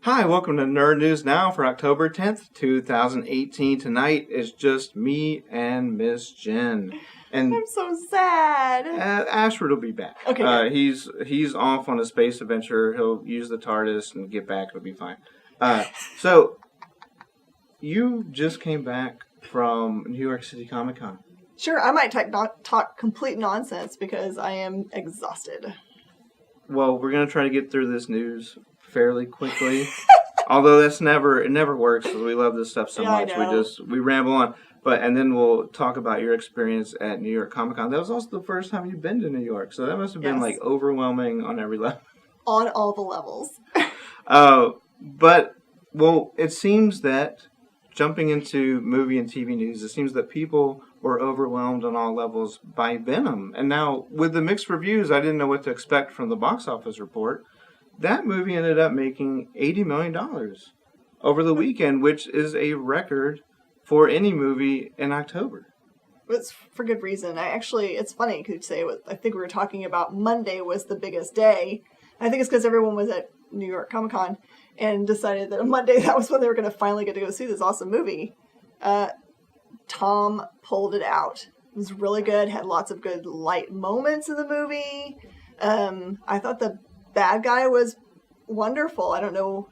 Hi, welcome to Nerd News Now for October 10th, 2018. Tonight is just me and Miss Jen. And I'm so sad. Ashford will be back. Okay. He's off on a space adventure. He'll use the TARDIS and get back. It'll be fine. So, you just came back from New York City Comic Con. Sure, I might talk complete nonsense because I am exhausted. Well, we're going to try to get through this news fairly quickly. Although it never works. We love this stuff so much. We ramble on. And then we'll talk about your experience at New York Comic Con. That was also the first time you've been to New York, so that must have been overwhelming on every level. On all the levels. It seems that jumping into movie and TV news, it seems that people were overwhelmed on all levels by Venom. And now, with the mixed reviews, I didn't know what to expect from the box office report. That movie ended up making $80 million over the weekend, which is a record for any movie in October. It's for good reason. It's funny because you say, I think we were talking about Monday was the biggest day. I think it's because everyone was at New York Comic Con and decided that on Monday, that was when they were going to finally get to go see this awesome movie. Tom pulled it out. It was really good, had lots of good light moments in the movie. I thought the bad guy was wonderful. I don't know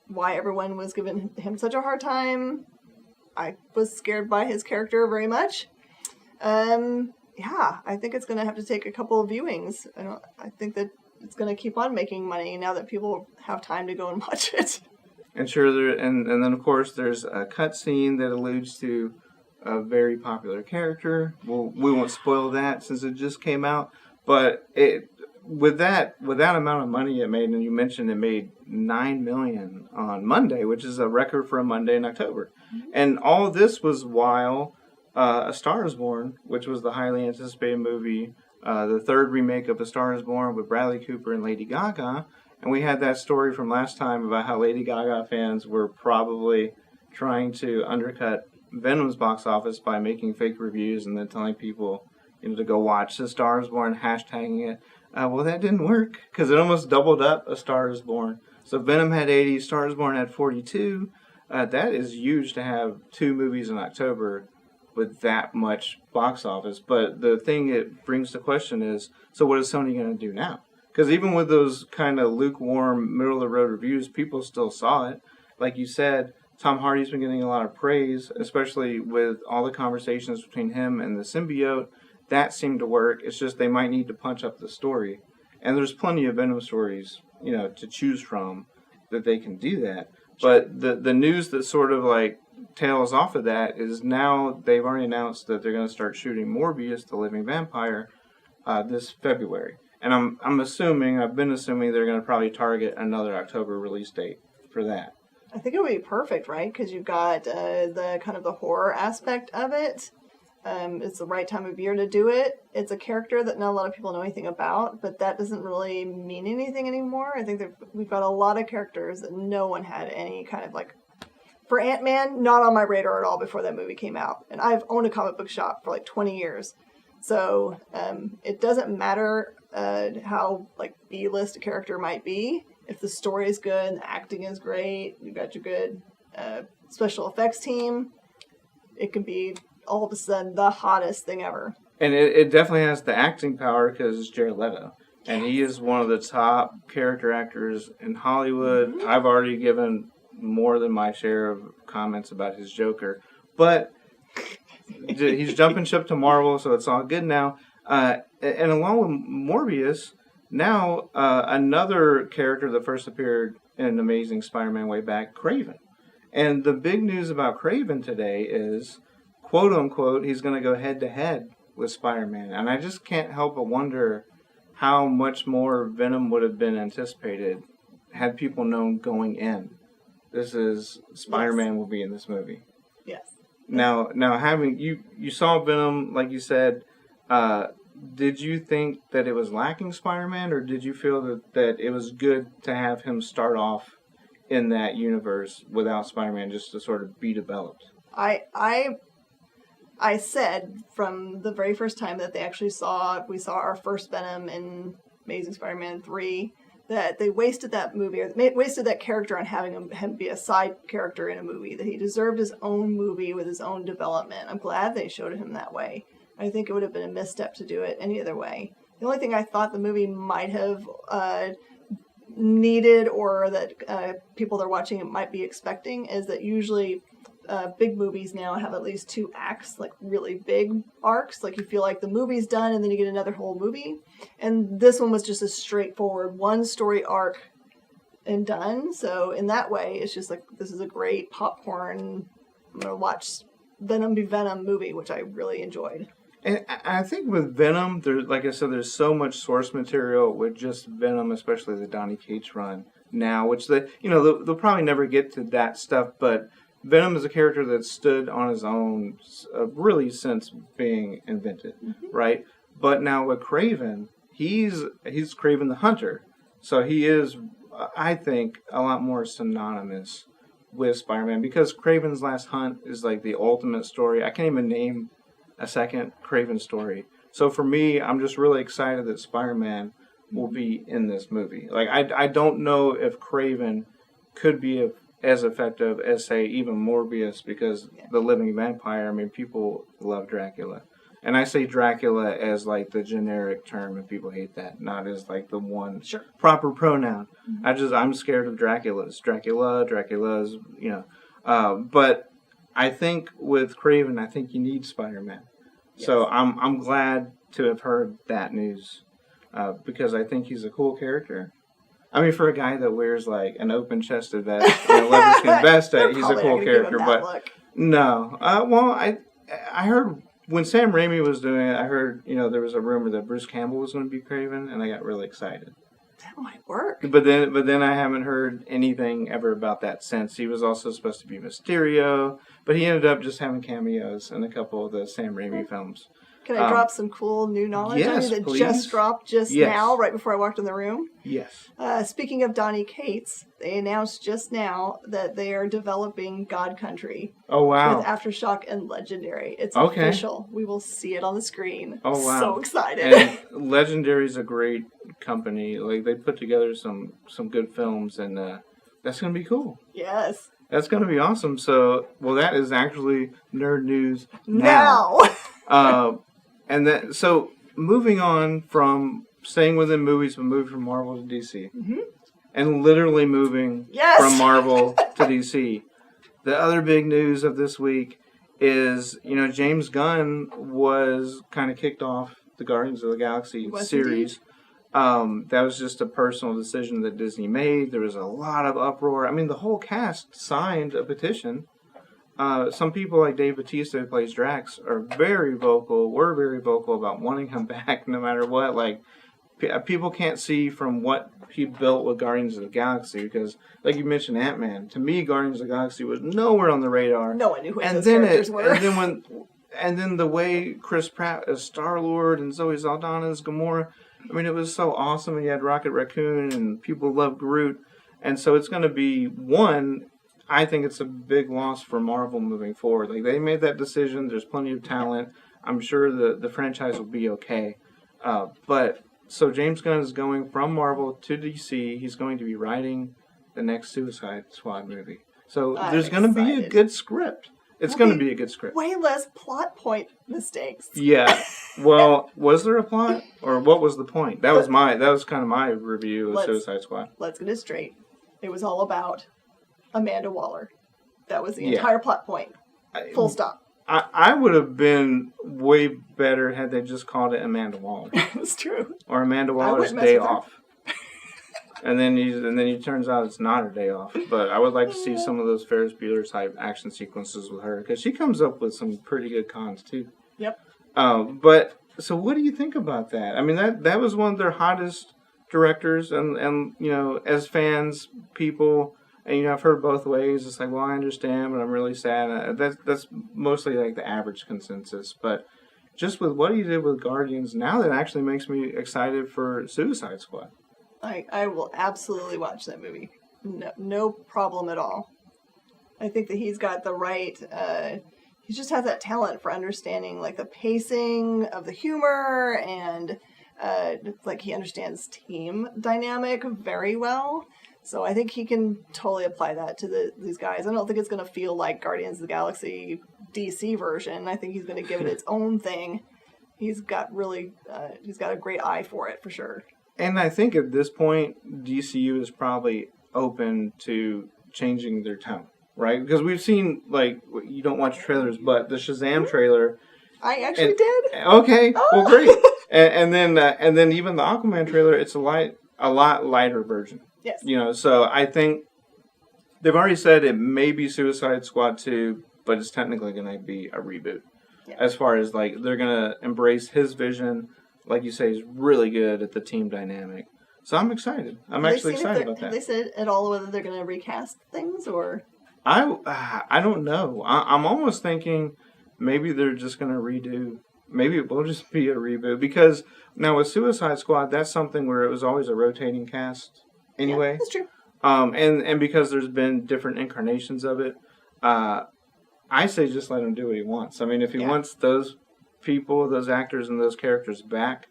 why everyone was giving him such a hard time. I was scared by his character very much. I think it's going to have to take a couple of viewings. I think that it's going to keep on making money now that people have time to go and watch it. And sure, and then of course there's a cutscene that alludes to a very popular character. We won't spoil that since it just came out, but with that amount of money it made, and you mentioned it made $9 million on Monday, which is a record for a Monday in October. Mm-hmm. And all of this was while A Star Is Born, which was the highly anticipated movie, the third remake of A Star Is Born with Bradley Cooper and Lady Gaga. And we had that story from last time about how Lady Gaga fans were probably trying to undercut Venom's box office by making fake reviews and then telling people to go watch A Star Is Born, hashtagging it. Well, that didn't work because it almost doubled up A Star Is Born. So Venom had 80, Star Is Born had 42. That is huge to have two movies in October with that much box office. But the thing it brings to question is, so what is Sony going to do now? Because even with those kind of lukewarm, middle-of-the-road reviews, people still saw it. Like you said, Tom Hardy's been getting a lot of praise, especially with all the conversations between him and the symbiote. That seemed to work. It's just they might need to punch up the story. And there's plenty of Venom stories, to choose from that they can do that. But the news that sort of tails off of that is now they've already announced that they're going to start shooting Morbius, the living vampire, this February. And I've been assuming they're going to probably target another October release date for that. I think it would be perfect, right? Because you've got the kind of the horror aspect of it. It's the right time of year to do it. It's a character that not a lot of people know anything about, but that doesn't really mean anything anymore. I think that we've got a lot of characters that no one had any kind of for Ant-Man, not on my radar at all before that movie came out. And I've owned a comic book shop for 20 years. So it doesn't matter how B-list a character might be. If the story is good, and the acting is great, you've got your good special effects team, it can be all of a sudden the hottest thing ever. And it definitely has the acting power because it's Jared Leto. And he is one of the top character actors in Hollywood. Mm-hmm. I've already given more than my share of comments about his Joker. But he's jumping ship to Marvel, so it's all good now. And along with Morbius, now another character that first appeared in Amazing Spider-Man way back, Kraven. And the big news about Kraven today is, quote unquote, he's going to go head to head with Spider-Man. And I just can't help but wonder how much more Venom would have been anticipated had people known going in. This is Spider-Man will be in this movie. Yes. Now having you saw Venom, like you said, did you think that it was lacking Spider-Man, or did you feel that it was good to have him start off in that universe without Spider-Man, just to sort of be developed? I said from the very first time that we saw our first Venom in Amazing Spider-Man 3, that they wasted that movie, or wasted that character on having him be a side character in a movie, that he deserved his own movie with his own development. I'm glad they showed him that way. I think it would have been a misstep to do it any other way. The only thing I thought the movie might have needed, or that people that are watching it might be expecting, is that usually big movies now have at least 2 acts, like really big arcs. Like you feel like the movie's done and then you get another whole movie. And this one was just a straightforward 1 story arc and done. So in that way, it's just like, this is a great popcorn, I'm going to watch Venom be Venom movie, which I really enjoyed. And I think with Venom, there's, like I said, there's so much source material with just Venom, especially the Donny Cates run now, which they'll probably never get to that stuff, but Venom is a character that stood on his own really since being invented, right? But now with Kraven, he's Kraven the Hunter, so he is, I think, a lot more synonymous with Spider-Man, because Kraven's Last Hunt is like the ultimate story. I can't even name a second Kraven story. So for me, I'm just really excited that Spider-Man will be in this movie. Like, I don't know if Kraven could be as effective as, say, even Morbius, because the living vampire, I mean, people love Dracula. And I say Dracula as, like, the generic term, and people hate that, not as, like, the one proper pronoun. I'm scared of Draculas. Dracula's, but I think with Kraven, I think you need Spider-Man. Yes. So I'm glad to have heard that news, because I think he's a cool character. I mean, for a guy that wears like an open-chested vest and a leather skin vest, he's a cool character. But look. No, well, I heard when Sam Raimi was doing it, I heard there was a rumor that Bruce Campbell was going to be Kraven, and I got really excited. That might work. But then I haven't heard anything ever about that since. He was also supposed to be Mysterio, but he ended up just having cameos in a couple of the Sam Raimi films. Can I drop some cool new knowledge on you that please. just dropped now, right before I walked in the room? Yes. Speaking of Donny Cates, they announced just now that they are developing God Country. Oh, wow. With Aftershock and Legendary. It's official. We will see it on the screen. Oh, wow. So excited. And Legendary's a great company. Like, they put together some good films, and that's going to be cool. Yes. That's going to be awesome. So, that is actually nerd news now. So moving on from staying within movies, but moving from Marvel to DC, and literally moving from Marvel to DC. The other big news of this week is, James Gunn was kind of kicked off the Guardians of the Galaxy series. That was just a personal decision that Disney made. There was a lot of uproar. I mean, the whole cast signed a petition. Some people like Dave Bautista, who plays Drax, were very vocal about wanting him back no matter what. Like, people can't see from what he built with Guardians of the Galaxy, because, like you mentioned, Ant-Man. To me, Guardians of the Galaxy was nowhere on the radar. No one knew who those characters were. And then the way Chris Pratt as Star-Lord and Zoe Saldana as Gamora, I mean, it was so awesome. And you had Rocket Raccoon, and people love Groot. And so it's going to be, I think it's a big loss for Marvel moving forward. Like, they made that decision. There's plenty of talent. I'm sure the franchise will be okay. But so James Gunn is going from Marvel to DC. He's going to be writing the next Suicide Squad movie. So there's going to be a good script. It's going to be a good script. Way less plot point mistakes. Yeah. Well, was there a plot, or what was the point? That was kind of my review of Suicide Squad. Let's get it straight. It was all about Amanda Waller. That was the entire plot point. Full stop. I would have been way better had they just called it Amanda Waller. It's true. Or Amanda Waller's Day Off. And then he turns out it's not her day off. But I would like to see some of those Ferris Bueller type action sequences with her, because she comes up with some pretty good cons too. Yep. But so what do you think about that? I mean, that was one of their hottest directors, and as fans, people. And, I've heard both ways. It's like, well, I understand, but I'm really sad. That's mostly like the average consensus. But just with what he did with Guardians, now that actually makes me excited for Suicide Squad. I will absolutely watch that movie. No problem at all. I think that he's got the right... he just has that talent for understanding, like, the pacing of the humor and Like, he understands team dynamic very well. So I think he can totally apply that to these guys. I don't think it's going to feel like Guardians of the Galaxy DC version. I think he's going to give it its own thing. He's got a great eye for it, for sure. And I think at this point, DCU is probably open to changing their tone, right? Because we've seen, like, you don't watch trailers, but the Shazam trailer. I actually did. Okay, well, great. and then even the Aquaman trailer, it's a lot lighter version. Yes. You know, so I think they've already said it may be Suicide Squad 2, but it's technically going to be a reboot. Yeah. As far as, like, they're going to embrace his vision. Like you say, he's really good at the team dynamic. So I'm excited. I'm actually excited about that. Have they said at all whether they're going to recast things, or? I don't know. I'm almost thinking maybe they're just going to redo. Maybe it will just be a reboot. Because now with Suicide Squad, that's something where it was always a rotating cast anyway. Yeah, that's true. And because there's been different incarnations of it, I say just let him do what he wants. I mean, if he wants those people, those actors, and those characters back,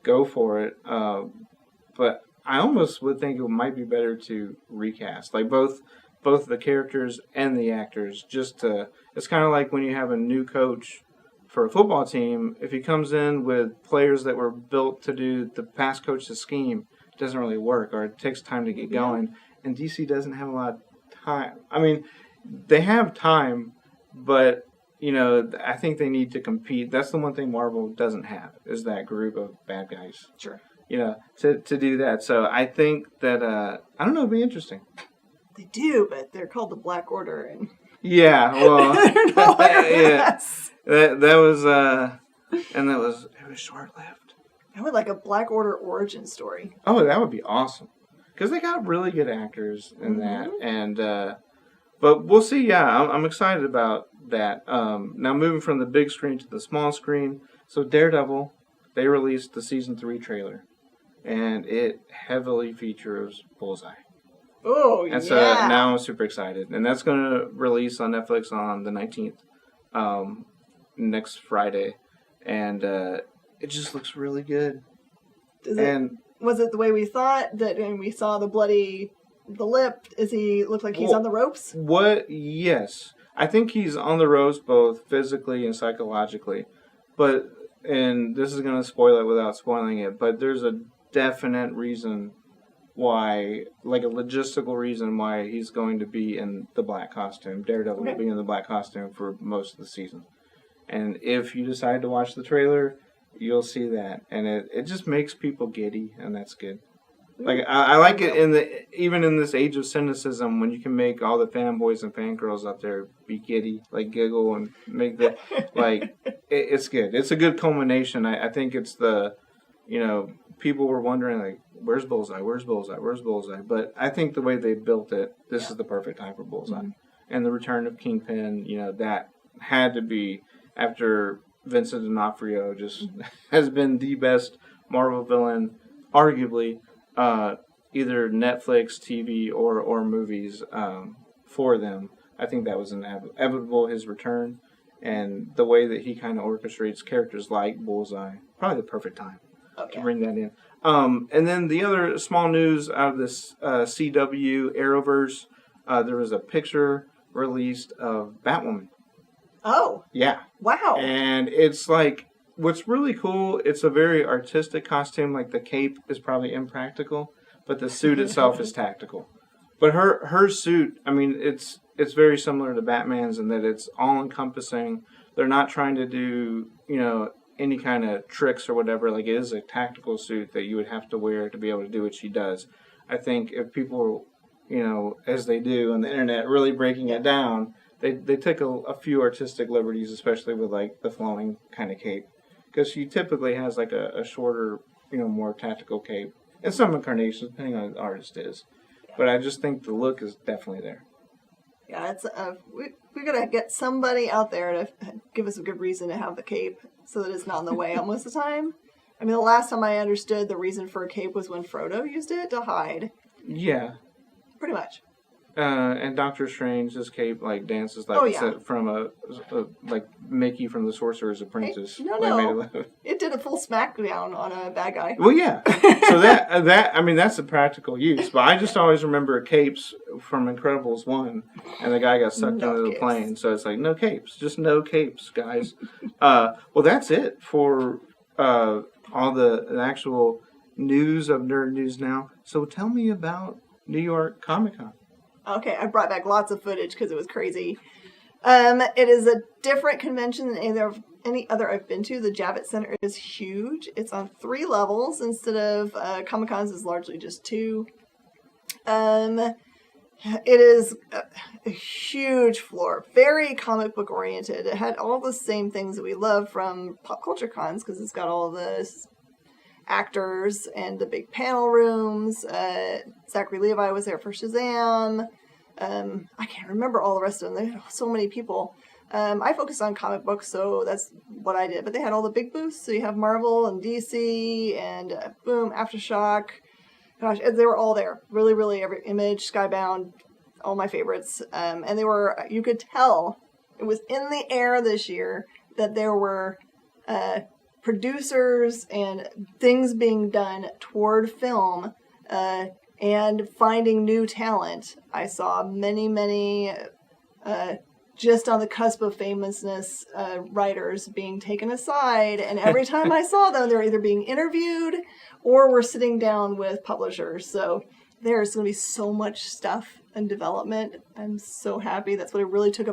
go for it. But I almost would think it might be better to recast, like both the characters and the actors. It's kind of like when you have a new coach for a football team. If he comes in with players that were built to do the past coach's scheme, it doesn't really work, or it takes time to get going. And DC doesn't have a lot of time. I mean, they have time, but you know, I think they need to compete. That's the one thing Marvel doesn't have, is that group of bad guys. Sure. You know, to do that. So I think that, I don't know, it'd be interesting. They do, but they're called the Black Order. And yeah, well. they're no yeah. That was, and it was short-lived. I would like a Black Order origin story. Oh, that would be awesome. Because they got really good actors in that. And, but we'll see. Yeah, I'm excited about that. Now moving from the big screen to the small screen. So Daredevil, they released the season 3 trailer, and it heavily features Bullseye. Oh, and so now I'm super excited, and that's going to release on Netflix on the 19th, next Friday, and it just looks really good. Was it the way we thought that when we saw the lip? Does he look like he's on the ropes? Yes. I think he's on the ropes both physically and psychologically. And this is going to spoil it without spoiling it, but there's a definite reason why, like a logistical reason why he's going to be in the black costume. Daredevil will be in the black costume for most of the season. And if you decide to watch the trailer, you'll see that. And it just makes people giddy, and that's good. Like I like it even in this age of cynicism, when you can make all the fanboys and fangirls out there be giddy, like giggle and make the it's good. It's a good culmination. I think it's people were wondering, like, where's Bullseye? Where's Bullseye? Where's Bullseye? But I think the way they built it, this is the perfect time for Bullseye. Mm-hmm. And the return of Kingpin, that had to be, after Vincent D'Onofrio just has been the best Marvel villain, arguably. Either Netflix, TV, or movies for them. I think that was inevitable, his return, and the way that he kind of orchestrates characters like Bullseye. Probably the perfect time to bring that in. And then the other small news out of this CW Arrowverse, there was a picture released of Batwoman. Oh. Yeah. Wow. And it's like, what's really cool, it's a very artistic costume. Like, the cape is probably impractical, but the suit itself is tactical. But her suit, I mean, it's very similar to Batman's in that it's all-encompassing. They're not trying to do, any kind of tricks or whatever. Like, it is a tactical suit that you would have to wear to be able to do what she does. I think if people, as they do on the internet, really breaking it down, they took a few artistic liberties, especially with, like, the flowing kind of cape. Because she typically has, like, a shorter, more tactical cape. In some incarnations, depending on who the artist is. Yeah. But I just think the look is definitely there. Yeah, it's we got to get somebody out there to give us a good reason to have the cape so that it's not in the way most of the time. I mean, the last time I understood the reason for a cape was when Frodo used it to hide. Yeah. Pretty much. And Doctor Strange's cape like dances like from a like Mickey from the Sorcerer's Apprentice. Hey, no, it did a full smackdown on a bad guy. Well, yeah. So that I mean that's a practical use, but I just always remember capes from Incredibles 1, and the guy got sucked under the plane. So it's like no capes, just no capes, guys. Well, that's it for all the actual news of Nerd News Now. So tell me about New York Comic Con. Okay, I brought back lots of footage because it was crazy. It is a different convention than any other I've been to. The Javits Center is huge. It's on 3 levels instead of Comic-Cons is largely just 2. It is a huge floor, very comic book oriented. It had all the same things that we love from pop culture cons because it's got all the actors and the big panel rooms. Zachary Levi was there for Shazam. I can't remember all the rest of them. There are so many people. I focused on comic books, so that's what I did. But they had all the big booths. So you have Marvel and DC and boom, Aftershock. Gosh, they were all there. Really, really every Image, Skybound, all my favorites. And they were, you could tell, it was in the air this year that there were producers and things being done toward film and finding new talent. I saw many just on the cusp of famousness writers being taken aside, and every time I saw them, they're either being interviewed or were sitting down with publishers. So there's going to be so much stuff in development. I'm so happy. That's what I really took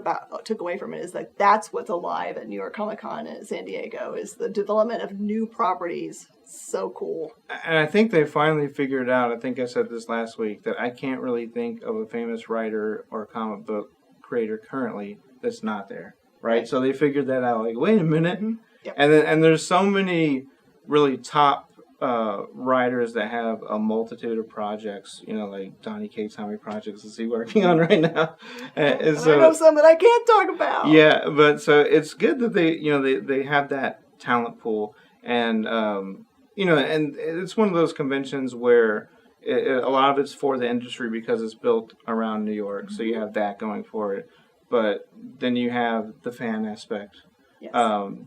away from it, is like that's what's alive at New York Comic Con in San Diego, is the development of new properties. So cool. And I think they finally figured out, I think I said this last week, that I can't really think of a famous writer or comic book creator currently that's not there. Right? So they figured that out. Like, wait a minute. Mm-hmm. Yep. And there's so many really top writers that have a multitude of projects, like Donny Cates, how many projects is he working on right now? And so, I know some that I can't talk about. Yeah, but so it's good that they have that talent pool, and and it's one of those conventions where a lot of it's for the industry because it's built around New York, so you have that going for it. But then you have the fan aspect. Yes.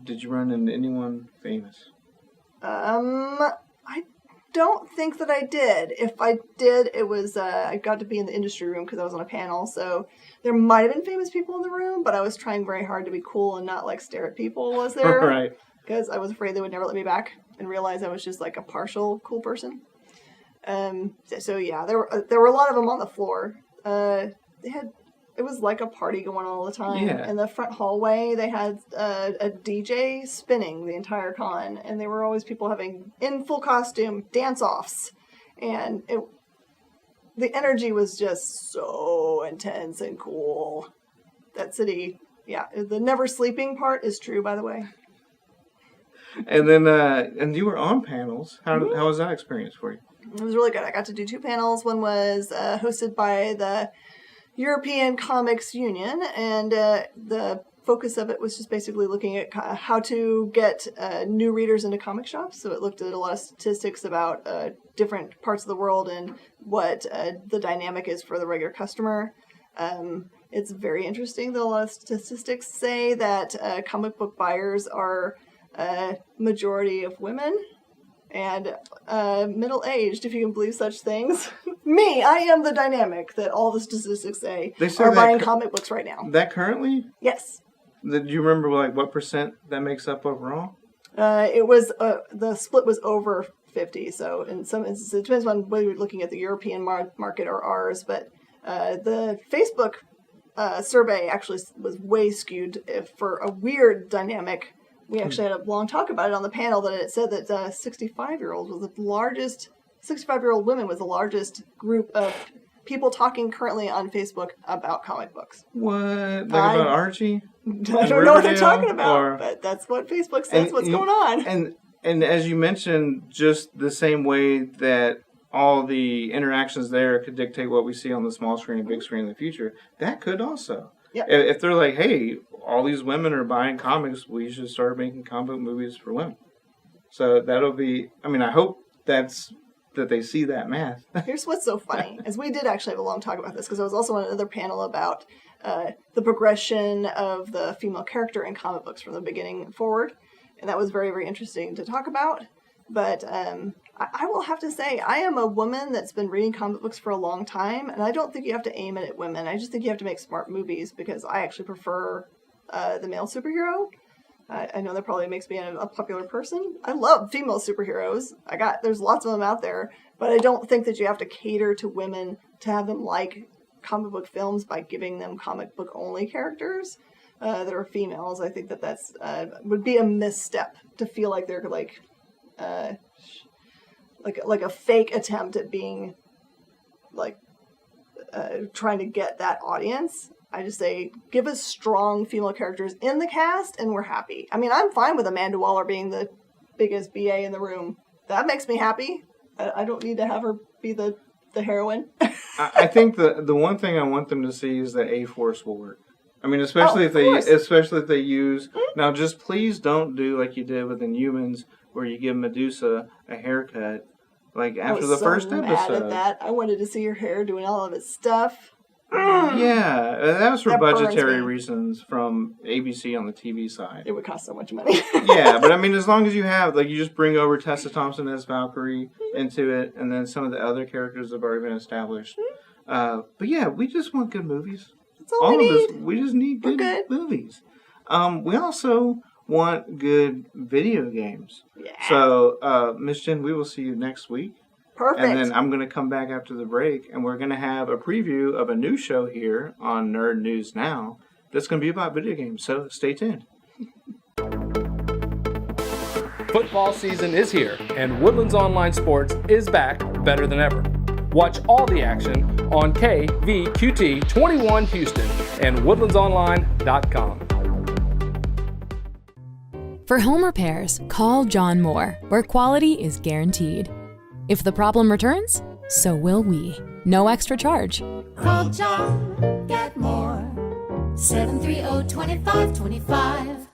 Did you run into anyone famous? I don't think that I did. If I did, it was, I got to be in the industry room because I was on a panel, so there might have been famous people in the room, but I was trying very hard to be cool and not, stare at people was there. Right. Because I was afraid they would never let me back and realize I was just, a partial cool person. So yeah, there were a lot of them on the floor. It was like a party going on all the time. Yeah. In the front hallway, they had a DJ spinning the entire con, and there were always people having, in full costume, dance-offs. And the energy was just so intense and cool. That city, yeah. The never sleeping part is true, by the way. And then, and you were on panels. How was that experience for you? It was really good. I got to do 2 panels. One was hosted by the European Comics Union, and the focus of it was just basically looking at how to get new readers into comic shops. So it looked at a lot of statistics about different parts of the world and what the dynamic is for the regular customer. It's very interesting that a lot of statistics say that comic book buyers are majority of women and middle-aged, if you can believe such things. Me, I am the dynamic that all the statistics say are buying comic books right now. That currently? Yes. Do you remember what percent that makes up overall? It was the split was over 50. So in some instances, it depends on whether you're looking at the European market or ours. But the Facebook survey actually was way skewed for a weird dynamic. We actually had a long talk about it on the panel, that it said that 65-year-olds was the largest. 65-year-old women was the largest group of people talking currently on Facebook about comic books. What? About Archie? I don't know what they're talking about, but that's what Facebook says. What's going on? And as you mentioned, just the same way that all the interactions there could dictate what we see on the small screen and big screen in the future, that could also. Yep. If they're like, hey, all these women are buying comics, we should start making comic movies for women. So that'll be, I hope that's that they see that math. Here's what's so funny, is we did actually have a long talk about this, because I was also on another panel about the progression of the female character in comic books from the beginning forward, and that was very, very interesting to talk about. But I will have to say, I am a woman that's been reading comic books for a long time, and I don't think you have to aim it at women. I just think you have to make smart movies, because I actually prefer the male superhero. I know that probably makes me a popular person. I love female superheroes. There's lots of them out there, but I don't think that you have to cater to women to have them like comic book films by giving them comic book only characters that are females. I think that's would be a misstep to feel like they're like a fake attempt at being like trying to get that audience. I just say, give us strong female characters in the cast, and we're happy. I mean, I'm fine with Amanda Waller being the biggest BA in the room. That makes me happy. I don't need to have her be the heroine. I think the one thing I want them to see is that A-Force will work. I mean, especially if they use... Mm-hmm. Now, just please don't do like you did with Inhumans, where you give Medusa a haircut, like after the first episode. I was so mad at that. I wanted to see her hair doing all of its stuff. Yeah, that was for budgetary reasons from ABC on the TV side. It would cost so much money. Yeah, but I mean, as long as you have, like, you just bring over Tessa Thompson as Valkyrie into it, and then some of the other characters have already been established. But yeah, we just want good movies. That's all we need. We just need good movies. We also want good video games. Yeah. So, Miss Jen, we will see you next week. Perfect. And then I'm going to come back after the break, and we're going to have a preview of a new show here on Nerd News Now that's going to be about video games, so stay tuned. Football season is here, and Woodlands Online Sports is back better than ever. Watch all the action on KVQT 21 Houston and woodlandsonline.com. For home repairs, call John Moore, where quality is guaranteed. If the problem returns, so will we. No extra charge. Call John, get more. 730-2525.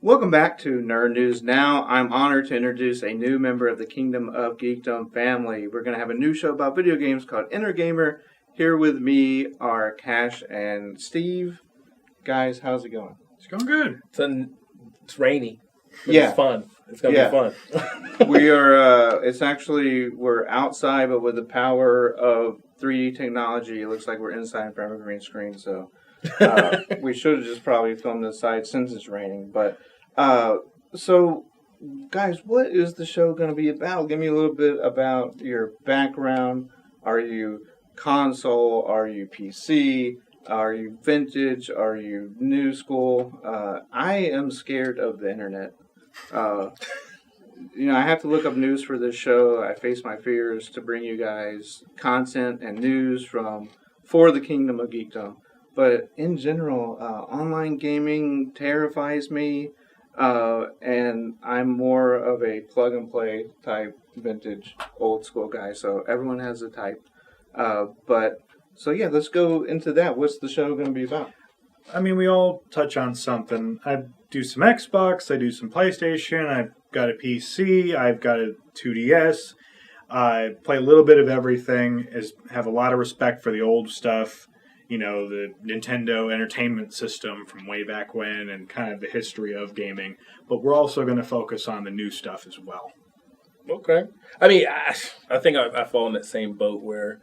Welcome back to Nerd News Now. I'm honored to introduce a new member of the Kingdom of Geekdom family. We're going to have a new show about video games called Inner Gamer. Here with me are Cash and Steve. Guys, how's it going? It's going good. It's rainy. But yeah. It's fun. It's going to be fun. We're outside, but with the power of 3D technology, it looks like we're inside in front of a green screen. So we should have just probably filmed this side since it's raining. But so, guys, what is the show going to be about? Give me a little bit about your background. Are you console? Are you PC? Are you vintage? Are you new school? I am scared of the internet. I have to look up news for this show. I face my fears to bring you guys content and news for the Kingdom of Geekdom. But in general, online gaming terrifies me, and I'm more of a plug-and-play type vintage old school guy, so everyone has a type. So yeah, let's go into that. What's the show going to be about? I mean, we all touch on something. I do some Xbox, I do some PlayStation, I've got a PC, I've got a 2DS. I play a little bit of everything, have a lot of respect for the old stuff, the Nintendo Entertainment System from way back when and kind of the history of gaming. But we're also going to focus on the new stuff as well. Okay. I mean, I think I fall in that same boat where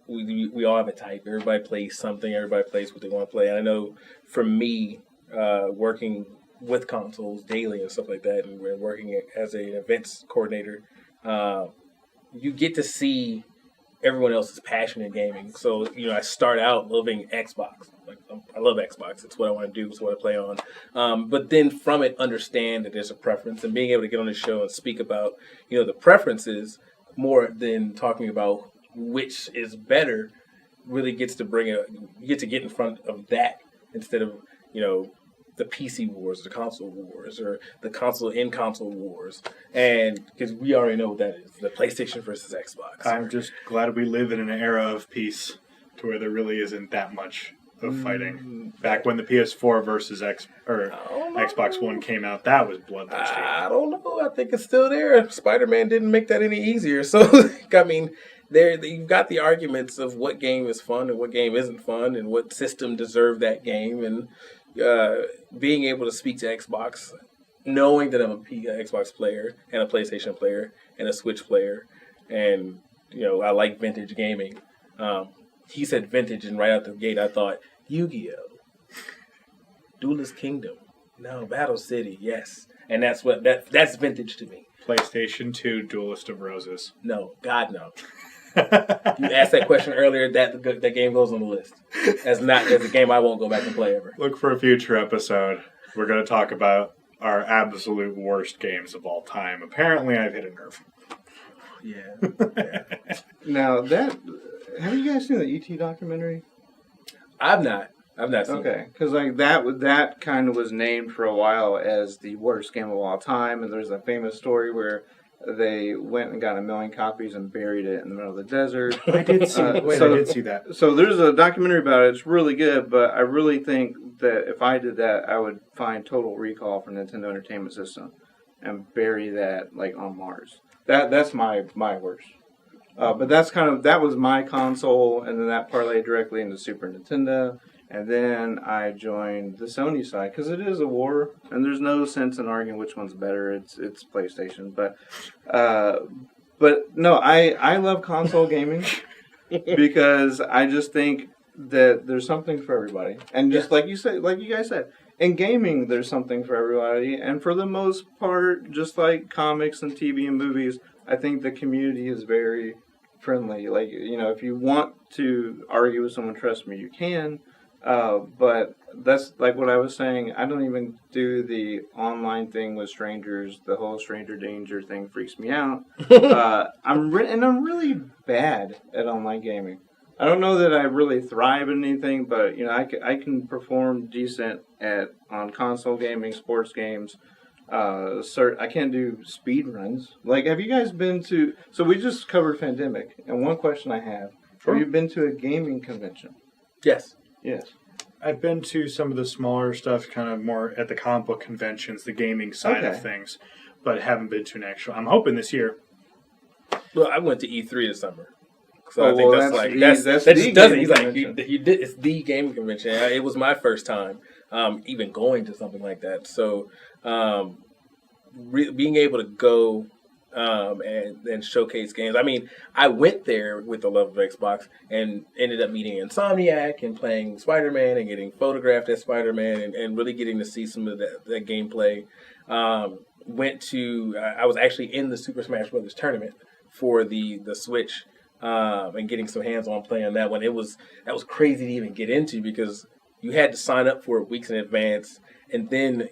we all have a type. Everybody plays something. Everybody plays what they want to play. And I know for me, working with consoles daily and stuff like that, and we're working as an events coordinator, you get to see everyone else's passion in gaming. So, I start out loving Xbox. Like, I love Xbox. It's what I want to do. It's what I play on. But then from it, understand that there's a preference, and being able to get on the show and speak about, the preferences more than talking about which is better really gets to you get to get in front of that instead of, the PC wars, the console wars, or the console wars. And because we already know what that is, the PlayStation versus Xbox. I'm just glad we live in an era of peace to where there really isn't that much of fighting. Back when the PS4 versus Xbox One came out, that was bloodthirsty. I don't know. I think it's still there. Spider-Man didn't make that any easier. So, I mean, you've got the arguments of what game is fun and what game isn't fun and what system deserved that game. And being able to speak to Xbox, knowing that I'm a Xbox player and a PlayStation player and a Switch player, and, I like vintage gaming. He said vintage, and right out the gate, I thought, Yu-Gi-Oh! Duelist Kingdom. No, Battle City, yes. And that's vintage to me. PlayStation 2 Duelist of Roses. No, God no. You asked that question earlier, that game goes on the list. That's a game I won't go back and play ever. Look for a future episode. We're going to talk about our absolute worst games of all time. Apparently, I've hit a nerve. Yeah. Now, have you guys seen the E.T. documentary? I've not seen it. Okay, because that kind of was named for a while as the worst game of all time, and there's a famous story where they went and got 1 million copies and buried it in the middle of the desert. I did see I did see that. So there's a documentary about it. It's really good, but I really think that if I did that, I would find Total Recall for Nintendo Entertainment System and bury that like on Mars. That's my worst. But that was my console, and then that parlayed directly into Super Nintendo, and then I joined the Sony side because it is a war, and there's no sense in arguing which one's better. It's PlayStation, but no, I love console gaming because I just think that there's something for everybody, and just like you guys said, in gaming there's something for everybody, and for the most part, just like comics and TV and movies, I think the community is very friendly. Like, if you want to argue with someone, trust me, you can. But that's like what I was saying. I don't even do the online thing with strangers. The whole stranger danger thing freaks me out. I'm really bad at online gaming. I don't know that I really thrive in anything, but I can perform decent on console gaming, sports games. I can't do speed runs. Like, have you guys been to? So we just covered Pandemic, and one question I have: Have you been to a gaming convention? Yes. Yes. I've been to some of the smaller stuff, kind of more at the comic book conventions, the gaming side of things, but haven't been to an actual. I'm hoping this year. Well, I went to E3 this summer. So I think that's that just does it. He's like, you did. It's the gaming convention. It was my first time even going to something like that. So being able to go and showcase games. I mean, I went there with the love of Xbox and ended up meeting Insomniac and playing Spider-Man and getting photographed as Spider-Man and really getting to see some of that gameplay. I was actually in the Super Smash Brothers tournament for the Switch. And getting some hands-on play on that one. That was crazy to even get into because you had to sign up for it weeks in advance, and then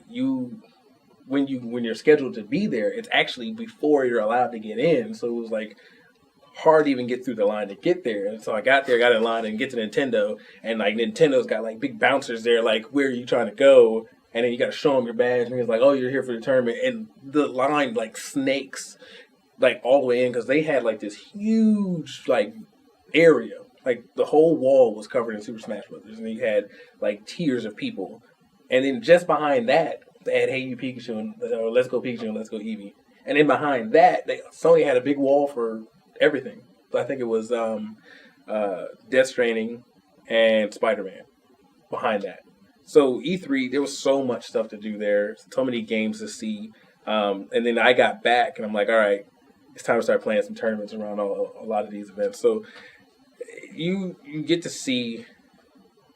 when you're scheduled to be there, it's actually before you're allowed to get in. So it was like hard to even get through the line to get there. And so I got there, got in line, and get to Nintendo, and like Nintendo's got like big bouncers there, like where are you trying to go? And then you got to show them your badge, and he's like, oh, you're here for the tournament, and the line like snakes. Like all the way in because they had like this huge like area, like the whole wall was covered in Super Smash Brothers, and you had like tiers of people, and then just behind that they had Hey You Pikachu and Let's Go Pikachu and Let's Go Eevee, and then behind that Sony had a big wall for everything. So I think it was Death Stranding and Spider-Man behind that. So E3, there was so much stuff to do there, so many games to see, and then I got back and I'm like, all right. It's time to start playing some tournaments around a lot of these events. So you get to see.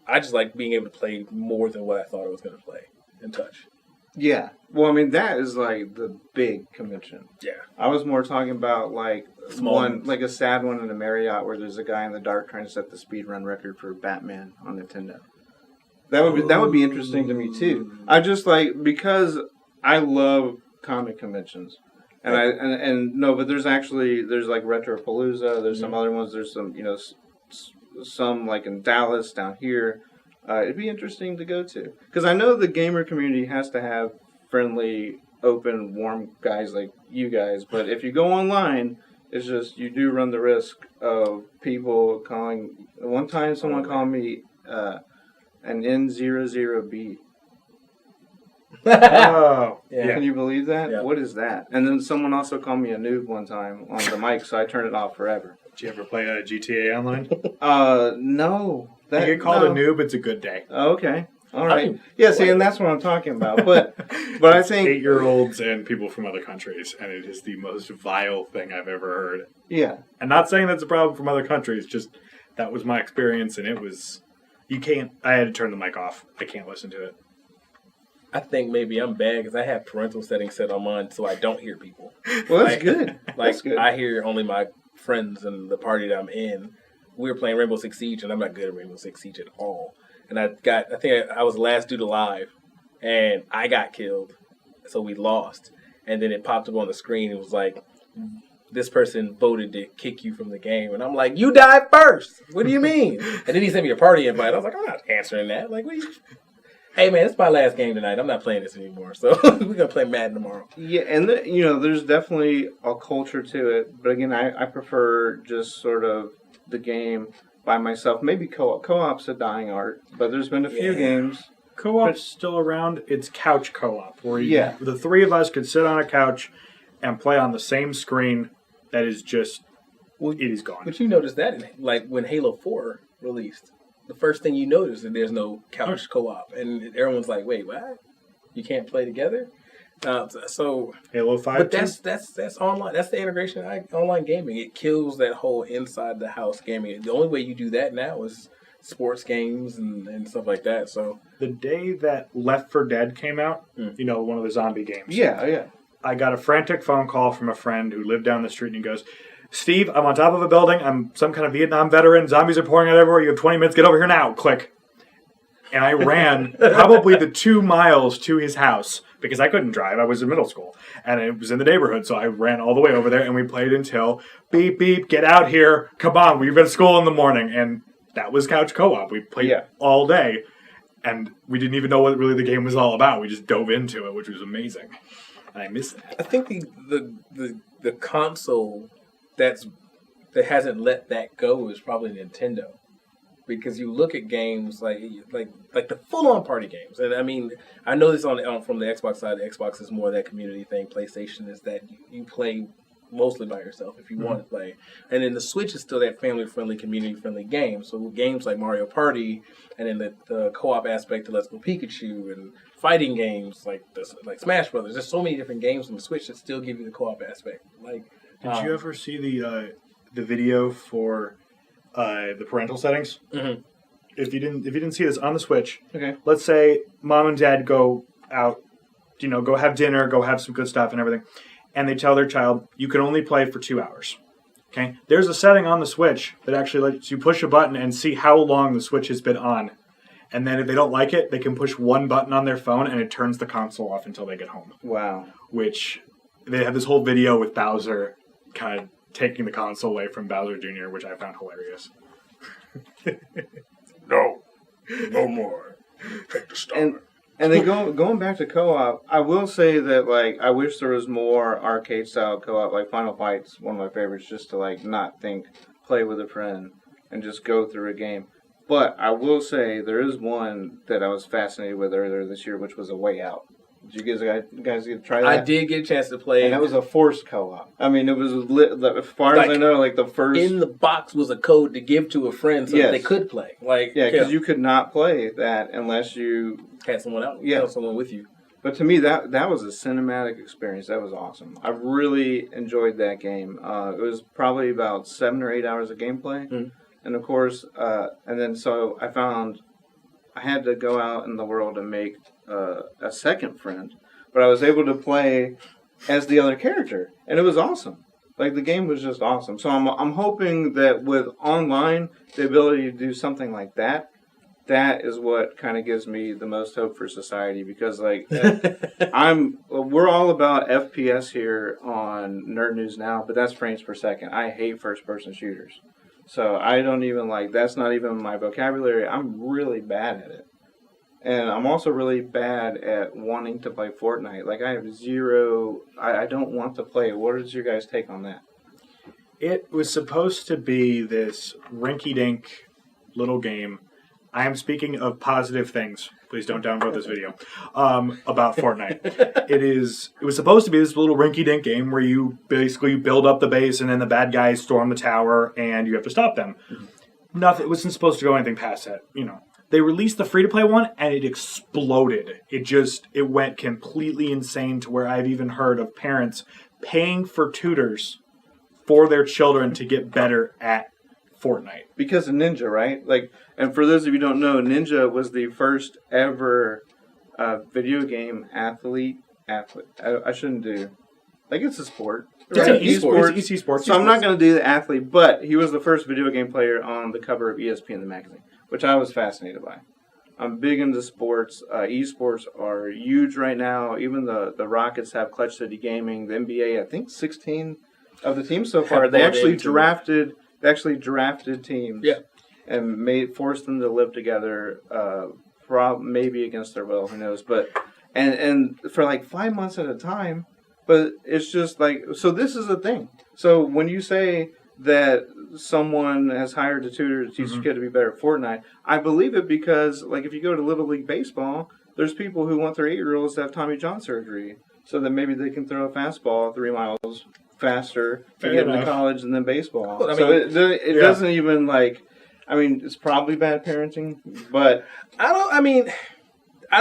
I just like being able to play more than what I thought I was going to play and touch. Yeah. Well, I mean, that is like the big convention. Yeah. I was more talking about like ones. like a sad one in a Marriott where there's a guy in the dark trying to set the speedrun record for Batman on Nintendo. That would be interesting to me too. I just because I love comic conventions. And but there's like Retropalooza. There's some other ones. There's some some like in Dallas down here. It'd be interesting to go to because I know the gamer community has to have friendly, open, warm guys like you guys. But if you go online, it's just you do run the risk of people calling. One time, someone called me an N00B. Oh, Yeah. Can you believe that? Yeah. What is that? And then someone also called me a noob one time on the mic, so I turned it off forever. Did you ever play GTA Online? No. You That, get called no. a noob, it's a good day. Okay. All right. mean, Yeah, see, and that's what I'm talking about. But I think 8-year-olds and people from other countries, and it is the most vile thing I've ever heard. yeah. I'm not saying that's a problem from other countries, just that was my experience, and it was... I had to turn the mic off. I can't listen to it. I think maybe I'm bad because I have parental settings set on mine so I don't hear people. Well, that's Like- good. Like, That's good. I hear only my friends and the party that I'm in. We were playing Rainbow Six Siege, and I'm not good at Rainbow Six Siege at all. And I think I was the last dude alive, and I got killed, so we lost. And then it popped up on the screen. It was like, this person voted to kick you from the game. And I'm like, you died first. What do you mean? And then he sent me a party invite. I was like, I'm not answering that. Like, what are you... Hey, man, it's my last game tonight. I'm not playing this anymore. So we're going to play Madden tomorrow. Yeah, and there's definitely a culture to it. But again, I prefer just sort of the game by myself. Maybe co-op. Co-op's a dying art, but there's been a few Yeah. games. Co-op's still around. It's couch co-op, where Yeah. the three of us could sit on a couch and play on the same screen. That is just, it is gone. But you noticed that, like, when Halo 4 released, the first thing you notice is that there's no couch co-op. And everyone's like, wait, what? You can't play together? So, Halo 5, but too? that's online. That's the integration of online gaming. It kills that whole inside the house gaming. The only way you do that now is sports games and stuff like that. So The day that Left 4 Dead came out, one of the zombie games. Yeah. I got a frantic phone call from a friend who lived down the street, and he goes, Steve, I'm on top of a building. I'm some kind of Vietnam veteran. Zombies are pouring out everywhere. You have 20 minutes. Get over here now. Click. And I ran probably the 2 miles to his house because I couldn't drive. I was in middle school, and it was in the neighborhood. So I ran all the way over there, and we played until beep, beep, get out here. Come on, we've been at school in the morning. And that was couch co-op. We played all day, and we didn't even know what really the game was all about. We just dove into it, which was amazing. And I miss that. I think the console that hasn't let that go is probably Nintendo, because you look at games like the full-on party games, and I mean, I know this from the Xbox side. The Xbox is more that community thing. PlayStation is that you play mostly by yourself if you want to play, and then the Switch is still that family-friendly, community-friendly game. So games like Mario Party, and then the co-op aspect of Let's Go Pikachu, and fighting games like Smash Brothers. There's so many different games on the Switch that still give you the co-op aspect. Like, Did you ever see the video for the parental settings? Mm-hmm. If you didn't see this on the Switch, Okay. let's say mom and dad go out, go have dinner, go have some good stuff and everything, and they tell their child you can only play for 2 hours. Okay, there's a setting on the Switch that actually lets you push a button and see how long the Switch has been on, and then if they don't like it, they can push one button on their phone and it turns the console off until they get home. Wow. Which they have this whole video with Bowser kind of taking the console away from Bowser Jr., which I found hilarious. no more. Take the star. And then going back to co-op, I will say that I wish there was more arcade style co-op. Like Final Fight's one of my favorites, just to not think, play with a friend, and just go through a game. But I will say there is one that I was fascinated with earlier this year, which was A Way Out. Did you guys get to try that? I did get a chance to play. And that was a forced co-op. I mean, it was as far as I know, the first. In the box was a code to give to a friend so that they could play. Because you could not play that unless you had someone else, someone with you. But to me, that was a cinematic experience. That was awesome. I really enjoyed that game. It was probably about 7 or 8 hours of gameplay, and of course, and then so I found I had to go out in the world and make a second friend, but I was able to play as the other character, and it was awesome. The game was just awesome. So I'm hoping that with online, the ability to do something like that is what kind of gives me the most hope for society, because we're all about FPS here on Nerd News Now, but that's frames per second. I hate first person shooters. So I don't even that's not even my vocabulary. I'm really bad at it. And I'm also really bad at wanting to play Fortnite. I have zero, I don't want to play it. What is your guys' take on that? It was supposed to be this rinky-dink little game I am speaking of positive things. Please don't downvote this video. About Fortnite. It was supposed to be this little rinky-dink game where you basically build up the base and then the bad guys storm the tower and you have to stop them. Nothing. It wasn't supposed to go anything past that. They released the free-to-play one and it exploded. It went completely insane to where I've even heard of parents paying for tutors for their children to get better at Fortnite. Because of Ninja, right? And for those of you who don't know, Ninja was the first ever video game athlete. I shouldn't do. It's a sport. It's Right? an esports. It's esports. So I'm not going to do the athlete, but he was the first video game player on the cover of ESPN the magazine, which I was fascinated by. I'm big into sports. Esports are huge right now. Even the Rockets have Clutch City Gaming. The NBA, I think 16 of the teams so far. They actually drafted teams. Yeah. And forced them to live together, maybe against their will, who knows? But and for 5 months at a time. But it's just so this is a thing. So when you say that someone has hired a tutor to teach a kid to be better at Fortnite, I believe it because if you go to Little League Baseball, there's people who want their 8-year-olds to have Tommy John surgery so that maybe they can throw a fastball 3 miles faster to get into college than baseball. Well, it doesn't even it's probably bad parenting, but I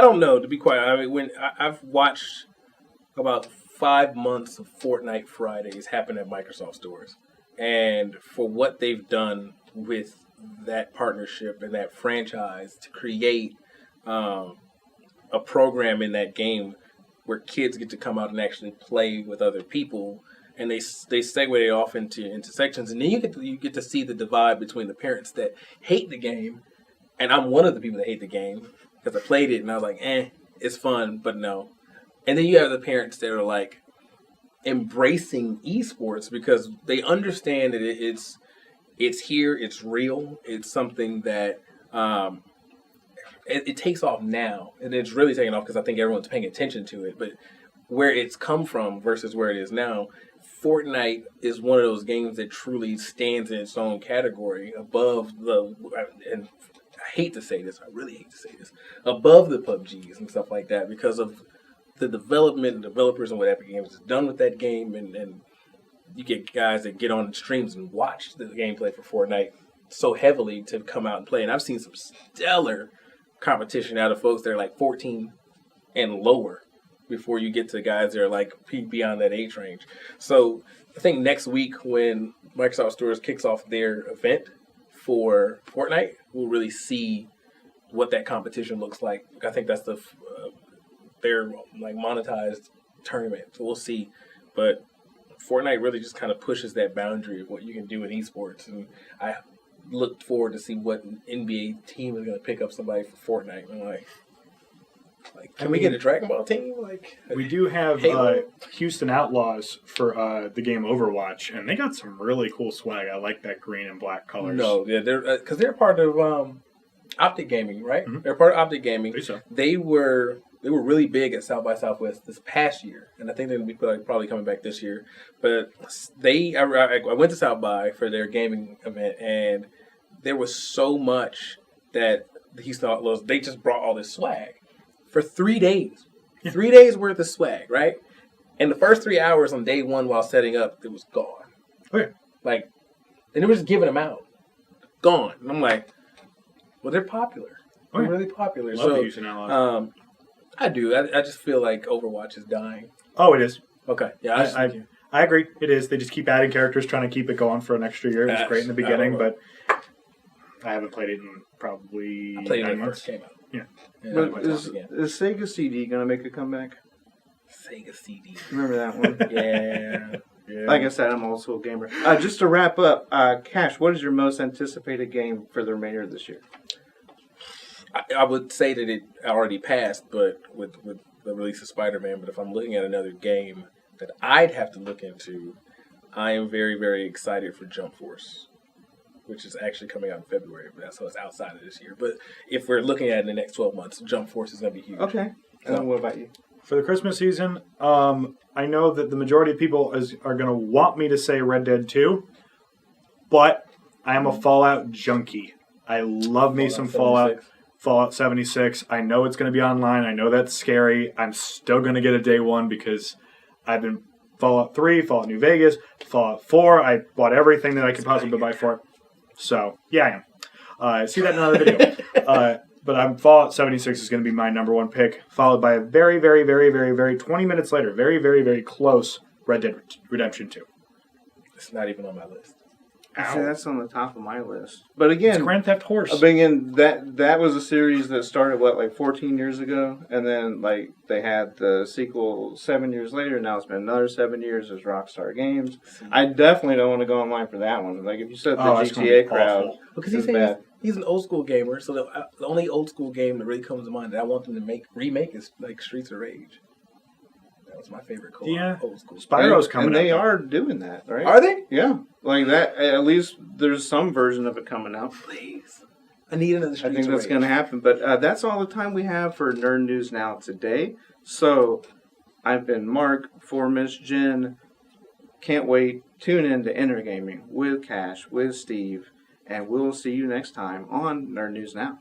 don't know, to be quite honest. When I've watched about 5 months of Fortnite Fridays happen at Microsoft stores, and for what they've done with that partnership and that franchise to create a program in that game where kids get to come out and actually play with other people, and they segue it off into sections, and then you get to see the divide between the parents that hate the game, and I'm one of the people that hate the game because I played it and I was like, it's fun, but no. And then you have the parents that are embracing esports because they understand that it's here, it's real, it's something that it takes off now, and it's really taking off because I think everyone's paying attention to it. But where it's come from versus where it is now, Fortnite is one of those games that truly stands in its own category above and I hate to say this, I really hate to say this, above the PUBGs and stuff like that because of the development and developers and what Epic Games has done with that game, and you get guys that get on streams and watch the gameplay for Fortnite so heavily to come out and play. And I've seen some stellar competition out of folks that are 14 and lower before you get to guys that are beyond that age range. So I think next week when Microsoft Stores kicks off their event for Fortnite, we'll really see what that competition looks like. I think that's their monetized tournament, so we'll see. But Fortnite really just kind of pushes that boundary of what you can do in esports, and I look forward to see what NBA team is going to pick up somebody for Fortnite. And can we get a Dragon Ball team? We do have Houston Outlaws for the game Overwatch, and they got some really cool swag. I like that green and black colors. No, yeah, they're part of Optic Gaming, right? Mm-hmm. They're part of Optic Gaming. So. They were really big at South by Southwest this past year, and I think they're going to be probably coming back this year. But I went to South by for their gaming event, and there was so much that the Houston Outlaws, they just brought all this swag for 3 days. 3 days worth of swag, right? And the first 3 hours on day one while setting up, it was gone. Okay. And they were just giving them out. Gone. And I'm like, well, they're popular. They're really popular. Love the Houston Outlaws. I do. I just feel like Overwatch is dying. Oh, it is. Okay. Yeah, I agree. It is. They just keep adding characters, trying to keep it going for an extra year. It was great in the beginning, but I haven't played it in probably 9 months. When it first came out. Yeah. But is Sega CD going to make a comeback? Sega CD. Remember that one? Yeah. Like I said, I'm also a gamer. Just to wrap up, Cash, what is your most anticipated game for the remainder of this year? I would say that it already passed, but with the release of Spider-Man. But if I'm looking at another game that I'd have to look into, I am very, very excited for Jump Force, which is actually coming out in February. But so it's outside of this year. But if we're looking at it in the next 12 months, Jump Force is going to be huge. Okay. And what about you? For the Christmas season, I know that the majority of people are going to want me to say Red Dead 2, but I am a Fallout junkie. I love me some Fallout 76. I know it's going to be online. I know that's scary. I'm still going to get a day one because I've been Fallout 3, Fallout New Vegas, Fallout 4. I bought everything that I could possibly buy for it. So, yeah, I am. See that in another video. But Fallout 76 is going to be my number one pick, followed by a very, very, very, very, very 20 minutes later, very, very, very close Red Dead Redemption 2. It's not even on my list. See, that's on the top of my list. But again, It's Grand Theft Horse. But again, that was a series that started, 14 years ago? And then, they had the sequel 7 years later, and now it's been another 7 years as Rockstar Games. I definitely don't want to go online for that one. If you said the GTA crowd, because he's an old school gamer, so the only old school game that really comes to mind that I want them to remake is, Streets of Rage. That was my favorite old school. Spyro's coming and they up. are doing that, right? Are they? Yeah. Like that, at least there's some version of it coming out. Please. I need another Streets I think of that's Rage. going to happen. But that's all the time we have for Nerd News Now today. So I've been Mark for Miss Jen. Can't wait. Tune in to Enter Gaming with Cash, with Steve, and we'll see you next time on Nerd News Now.